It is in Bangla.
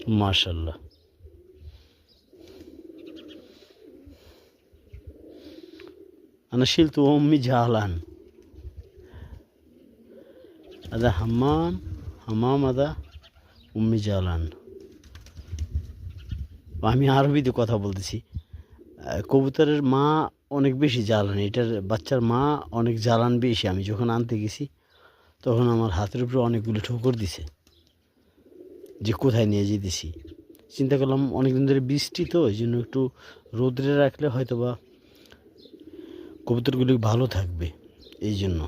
মাশাল্লাহ। أنا شلت وأمي جعلان. هذا حمام هذا أمي جعلان. আমি আরবিতে কথা বলতেছি। কবুতরের মা অনেক বেশি জ্বালান, এটার বাচ্চার মা অনেক জ্বালান বেশি। আমি যখন আনতে গেছি তখন আমার হাতের উপরে অনেকগুলো ঠোকর দিছে যে কোথায় নিয়ে যেতেছি। চিন্তা করলাম অনেকদিন ধরে বৃষ্টি, তো এই জন্য একটু রোদ্রে রাখলে হয়তো বা কবুতরগুলি ভালো থাকবে, এই জন্য।